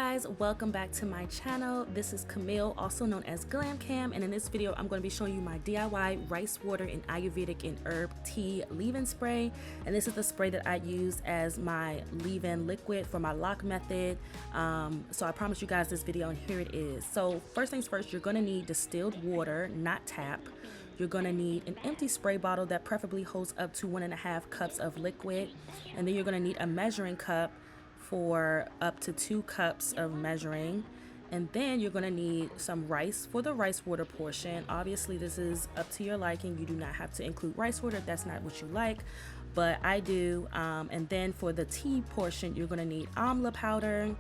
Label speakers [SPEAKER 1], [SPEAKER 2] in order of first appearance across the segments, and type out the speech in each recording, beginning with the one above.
[SPEAKER 1] guys, welcome back to my channel. This is Camille, also known as Glam Cam, and in this video I'm going to be showing you my DIY rice water and Ayurvedic and herb tea leave-in spray. And this is the spray that I use as my leave-in liquid for my lock method. So I promised you guys this video, and here it is. So first things first, you're going to need distilled water, not tap. You're going to need an empty spray bottle that preferably holds up to 1.5 cups of liquid, and then you're going to need a measuring cup for up to 2 cups of measuring. And then you're going to need some rice for the rice water portion. Obviously this is up to your liking. You do not have to include rice water if that's not what you like, but I do. And then for the tea portion, you're going to need amla powder.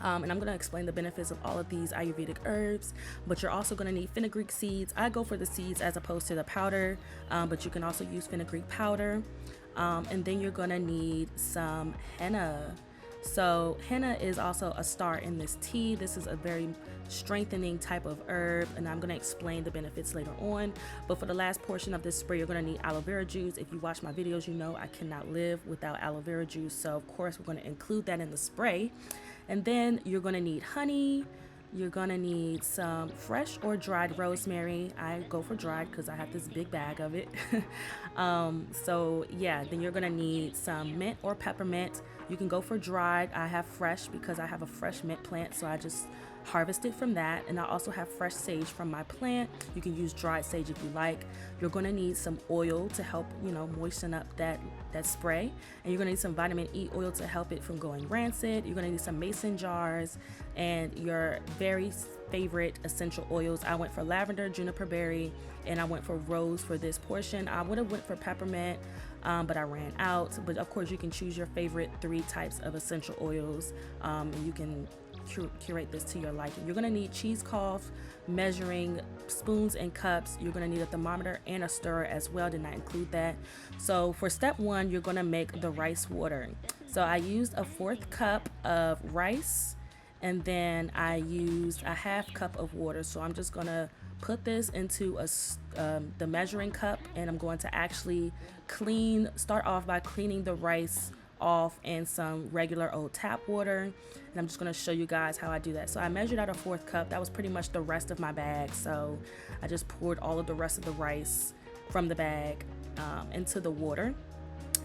[SPEAKER 1] And I'm going to explain the benefits of all of these Ayurvedic herbs, but you're also going to need fenugreek seeds. I go for the seeds as opposed to the powder, but you can also use fenugreek powder. And then you're going to need some henna. So henna is also a star in this tea. This is a very strengthening type of herb, and I'm going to explain the benefits later on. But for the last portion of this spray, you're going to need aloe vera juice. If you watch my videos, you know I cannot live without aloe vera juice. So of course we're going to include that in the spray. And then you're going to need honey. You're going to need some fresh or dried rosemary. I go for dried because I have this big bag of it. So yeah, then you're going to need some mint or peppermint. You can go for dried. I have fresh because I have a fresh mint plant, so I just harvested from that. And I also have fresh sage from my plant. You can use dried sage if you like. You're going to need some oil to help, moisten up that spray. And you're going to need some vitamin E oil to help it from going rancid. You're going to need some mason jars and your very favorite essential oils. I went for lavender, juniper berry, and I went for rose for this portion. I would have went for peppermint, but I ran out. But of course you can choose your favorite 3 types of essential oils, and you can curate this to your liking. You're going to need cheesecloth, measuring spoons and cups. You're going to need a thermometer and a stirrer as well. Did not include that. So for step 1, you're going to make the rice water. So I used a 1/4 cup of rice, and then I used a 1/2 cup of water. So I'm just going to put this into the measuring cup, and I'm going to actually start off by cleaning the rice off in some regular old tap water, and I'm just going to show you guys how I do that. So I measured out a 1/4 cup. That was pretty much the rest of my bag, so I just poured all of the rest of the rice from the bag into the water.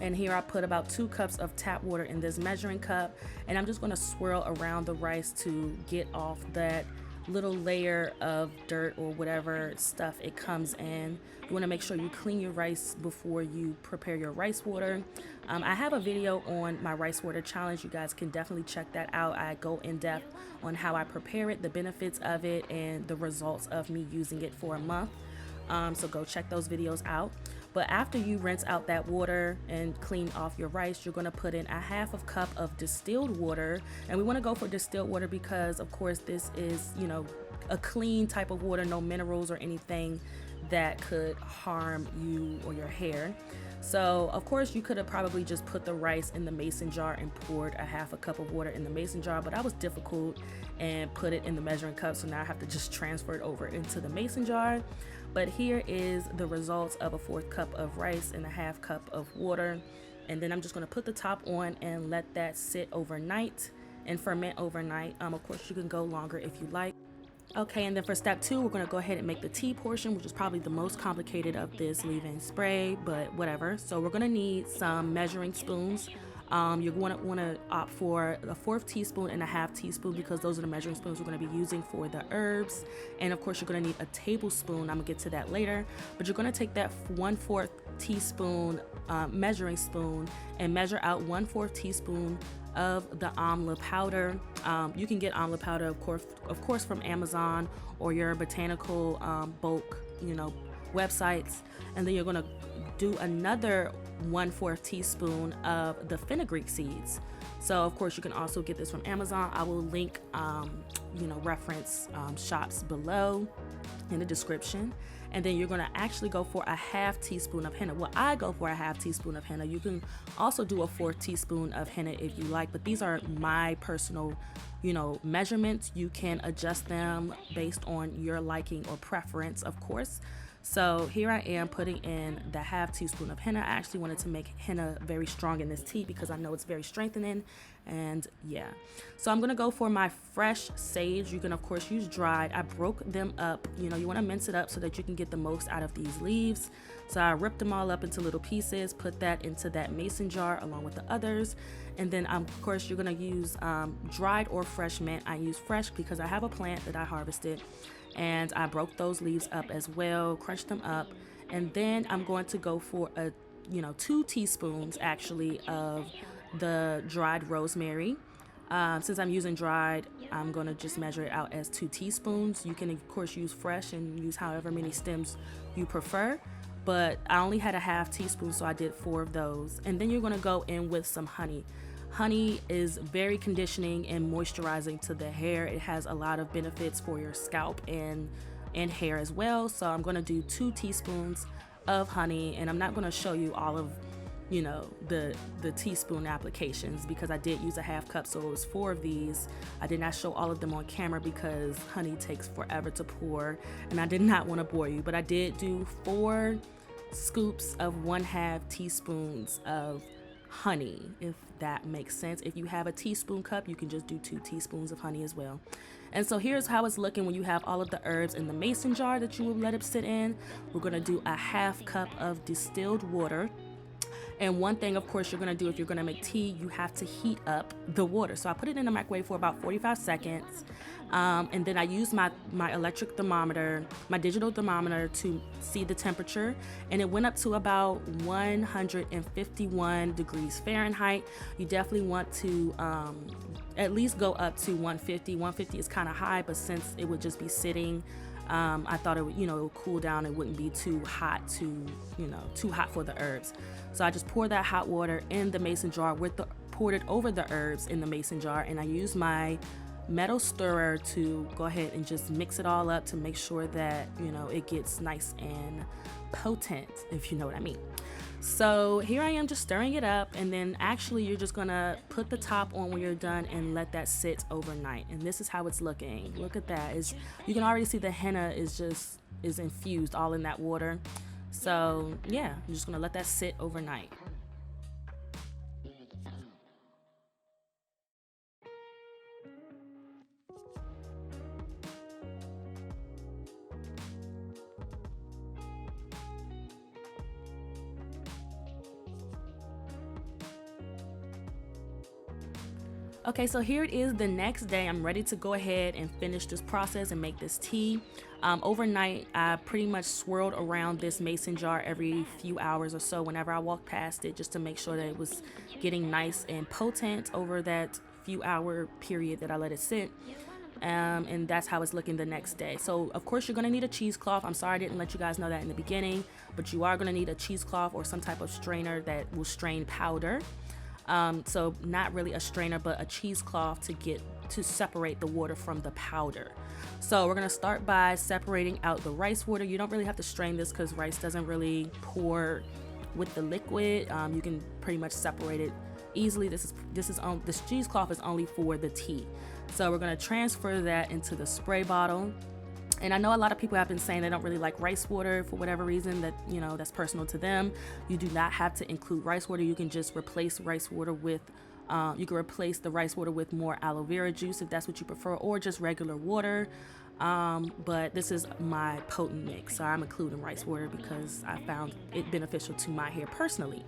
[SPEAKER 1] And here I put about 2 cups of tap water in this measuring cup, and I'm just going to swirl around the rice to get off that little layer of dirt or whatever stuff it comes in. You want to make sure you clean your rice before you prepare your rice water. I have a video on my rice water challenge. You guys can definitely check that out. I go in depth on how I prepare it, the benefits of it, and the results of me using it for a month. So go check those videos out. But after you rinse out that water and clean off your rice, you're going to put in a 1/2 cup of distilled water. And we want to go for distilled water because of course this is, a clean type of water, no minerals or anything that could harm you or your hair. So of course you could have probably just put the rice in the mason jar and poured a 1/2 cup of water in the mason jar, but I was difficult and put it in the measuring cup, so now I have to just transfer it over into the mason jar. But here is the results of a 1/4 cup of rice and a 1/2 cup of water. And then I'm just going to put the top on and let that sit overnight and ferment overnight. Of course you can go longer if you like. Okay, and then for step 2, we're going to go ahead and make the tea portion, which is probably the most complicated of this leave-in spray, but whatever. So we're going to need some measuring spoons. You're going to want to opt for a 1/4 teaspoon and a 1/2 teaspoon because those are the measuring spoons we're going to be using for the herbs. And of course you're going to need a tablespoon. I'm going to get to that later, but you're going to take that 1/4 teaspoon measuring spoon and measure out 1/4 teaspoon of the amla powder. You can get amla powder of course from Amazon or your botanical bulk websites. And then you're going to do another 1/4 teaspoon of the fenugreek seeds. So of course you can also get this from Amazon. I will link reference shops below in the description. And then you're going to actually go for a 1/2 teaspoon of henna. Well, I go for a 1/2 teaspoon of henna. You can also do a 1/4 teaspoon of henna if you like, but these are my personal measurements. You can adjust them based on your liking or preference, of course. So here I am putting in the half teaspoon of henna. I actually wanted to make henna very strong in this tea because I know it's very strengthening. And yeah, so I'm gonna go for my fresh sage. You can of course use dried. I broke them up. You know, you want to mince it up so that you can get the most out of these leaves. So I ripped them all up into little pieces, put that into that mason jar along with the others. And then of course you're gonna use dried or fresh mint. I use fresh because I have a plant that I harvested, and I broke those leaves up as well, crunched them up. And then I'm going to go for 2 teaspoons actually of the dried rosemary. Since I'm using dried, I'm going to just measure it out as 2 teaspoons. You can of course use fresh and use however many stems you prefer, but I only had a half teaspoon, so I did 4 of those. And then you're going to go in with some honey. Honey is very conditioning and moisturizing to the hair. It has a lot of benefits for your scalp and hair as well. So I'm going to do 2 teaspoons of honey, and I'm not going to show you all of the teaspoon applications because I did use a half cup, so it was 4 of these. I did not show all of them on camera because honey takes forever to pour and I did not want to bore you, but I did do 4 scoops of 1/2 teaspoons of honey, if that makes sense. If you have a teaspoon cup, you can just do 2 teaspoons of honey as well. And so here's how it's looking when you have all of the herbs in the mason jar that you will let it sit in. We're going to do a half cup of distilled water. And one thing, of course, you're going to do if you're going to make tea, you have to heat up the water. So I put it in the microwave for about 45 seconds. And then I use my electric thermometer, my digital thermometer, to see the temperature. And it went up to about 151 degrees Fahrenheit. You definitely want to at least go up to 150. 150 is kind of high, but since it would just be sitting, I thought it would, it would cool down. It wouldn't be too hot for the herbs. So I just poured that hot water in the mason jar poured it over the herbs in the mason jar, and I used my metal stirrer to go ahead and just mix it all up to make sure that, it gets nice and potent, if you know what I mean. So here I am just stirring it up, and then actually you're just gonna put the top on when you're done and let that sit overnight. And this is how it's looking. Look at that. You can already see the henna is infused all in that water. So yeah, I'm just gonna let that sit overnight. Okay, so here it is the next day. I'm ready to go ahead and finish this process and make this tea. Overnight, I pretty much swirled around this mason jar every few hours or so whenever I walked past it, just to make sure that it was getting nice and potent over that few hour period that I let it sit. And that's how it's looking the next day. So of course you're going to need a cheesecloth. I'm sorry I didn't let you guys know that in the beginning, but you are going to need a cheesecloth or some type of strainer that will strain powder. So not really a strainer, but a cheesecloth to separate the water from the powder. So we're going to start by separating out the rice water. You don't really have to strain this because rice doesn't really pour with the liquid. You can pretty much separate it easily. This cheesecloth is only for the tea. So we're going to transfer that into the spray bottle. And I know a lot of people have been saying they don't really like rice water for whatever reason, that's personal to them. You do not have to include rice water. You can just replace rice water with replace the rice water with more aloe vera juice if that's what you prefer, or just regular water. But this is my potent mix, so I'm including rice water because I found it beneficial to my hair personally.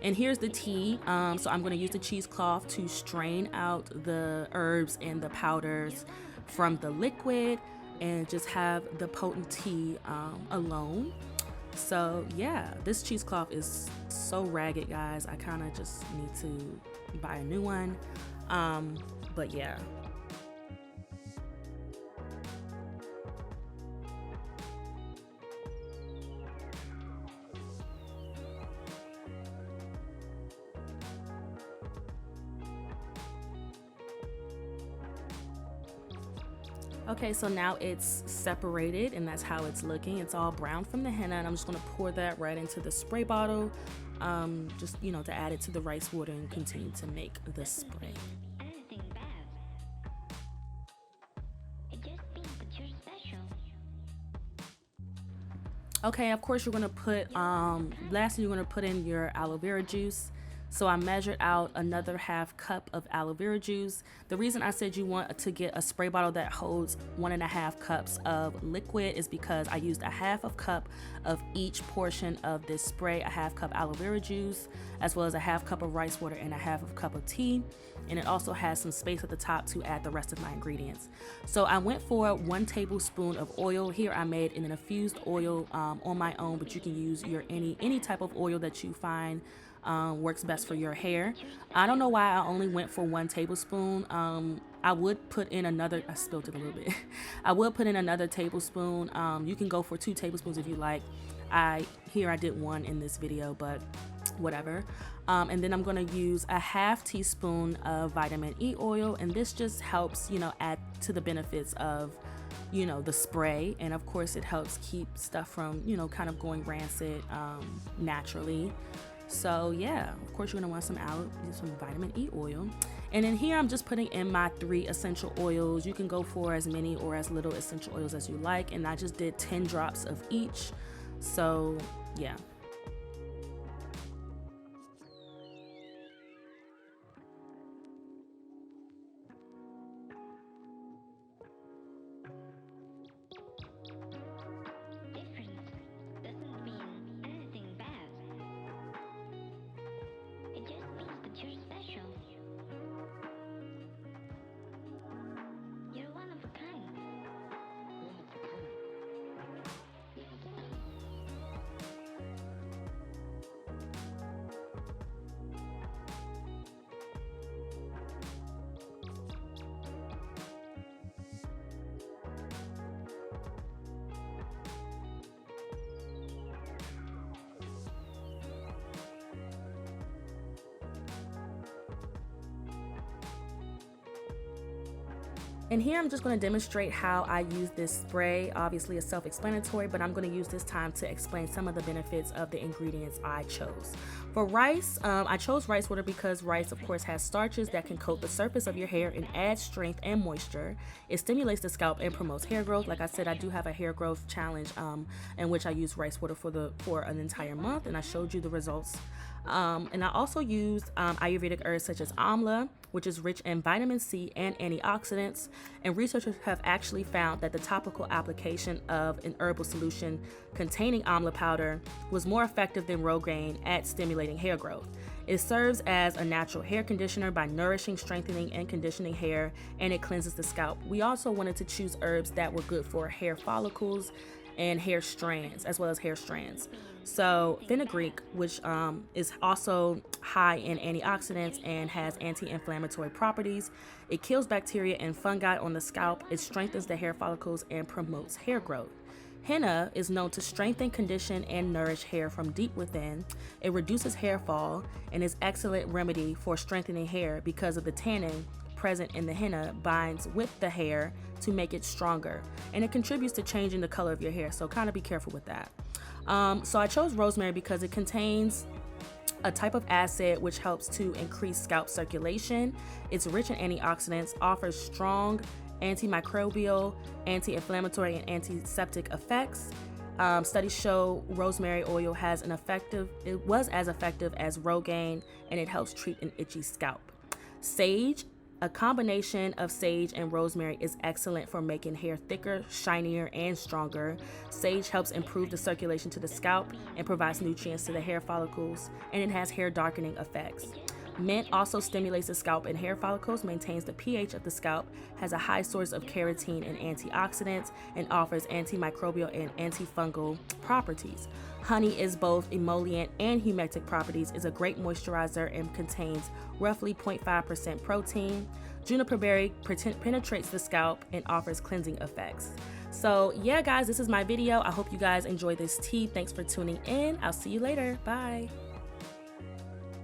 [SPEAKER 1] And here's the tea. So I'm going to use the cheesecloth to strain out the herbs and the powders from the liquid and just have the potent tea alone. So yeah, this cheesecloth is so ragged, guys. I kind of just need to buy a new one. But yeah. Okay, so now it's separated and that's how it's looking. It's all brown from the henna, and I'm just going to pour that right into the spray bottle, just to add it to the rice water and continue to make the spray. Okay, of course you're gonna put, lastly you're gonna put in your aloe vera juice. So I measured out another half cup of aloe vera juice. The reason I said you want to get a spray bottle that holds 1.5 cups of liquid is because I used a half of cup of each portion of this spray, a half cup aloe vera juice, as well as a half cup of rice water and a half of cup of tea. And it also has some space at the top to add the rest of my ingredients. So I went for 1 tablespoon of oil. Here I made an infused oil on my own, but you can use your any type of oil that you find works best for your hair. I don't know why I only went for 1 tablespoon. I would put in another, I spilled it a little bit. I would put in another tablespoon. You can go for 2 tablespoons if you like. I did 1 in this video, but whatever. And then I'm gonna use a half teaspoon of vitamin E oil, and this just helps, add to the benefits of, the spray. And of course it helps keep stuff from, kind of going rancid naturally. So yeah, of course you're gonna want some vitamin E oil. And in here I'm just putting in my 3 essential oils. You can go for as many or as little essential oils as you like, and I just did 10 drops of each. So yeah. And here I'm just going to demonstrate how I use this spray. Obviously it's self-explanatory, but I'm going to use this time to explain some of the benefits of the ingredients I chose. For rice, I chose rice water because rice of course has starches that can coat the surface of your hair and add strength and moisture. It stimulates the scalp and promotes hair growth. Like I said, I do have a hair growth challenge in which I use rice water for an entire month, and I showed you the results. And I also used Ayurvedic herbs such as amla, which is rich in vitamin C and antioxidants. And researchers have actually found that the topical application of an herbal solution containing amla powder was more effective than Rogaine at stimulating hair growth. It serves as a natural hair conditioner by nourishing, strengthening, and conditioning hair, and it cleanses the scalp. We also wanted to choose herbs that were good for hair follicles and hair strands, as well as hair strands. So fenugreek, which is also high in antioxidants and has anti-inflammatory properties. It kills bacteria and fungi on the scalp. It strengthens the hair follicles and promotes hair growth. Henna is known to strengthen, condition, and nourish hair from deep within. It reduces hair fall and is excellent remedy for strengthening hair because of the tannin present in the henna binds with the hair to make it stronger, and it contributes to changing the color of your hair, so kind of be careful with that. So I chose rosemary because it contains a type of acid which helps to increase scalp circulation. It's rich in antioxidants, offers strong antimicrobial, anti-inflammatory, and antiseptic effects. Studies show rosemary oil was as effective as Rogaine, and it helps treat an itchy scalp. Sage, a combination of sage and rosemary, is excellent for making hair thicker, shinier, and stronger. Sage helps improve the circulation to the scalp and provides nutrients to the hair follicles, and it has hair darkening effects. Mint also stimulates the scalp and hair follicles, maintains the pH of the scalp, has a high source of keratin and antioxidants, and offers antimicrobial and antifungal properties. Honey is both emollient and humectic properties, is a great moisturizer, and contains roughly 0.5% protein. Juniper berry penetrates the scalp and offers cleansing effects. So yeah guys, this is my video. I hope you guys enjoyed this tea. Thanks for tuning in. I'll see you later. Bye.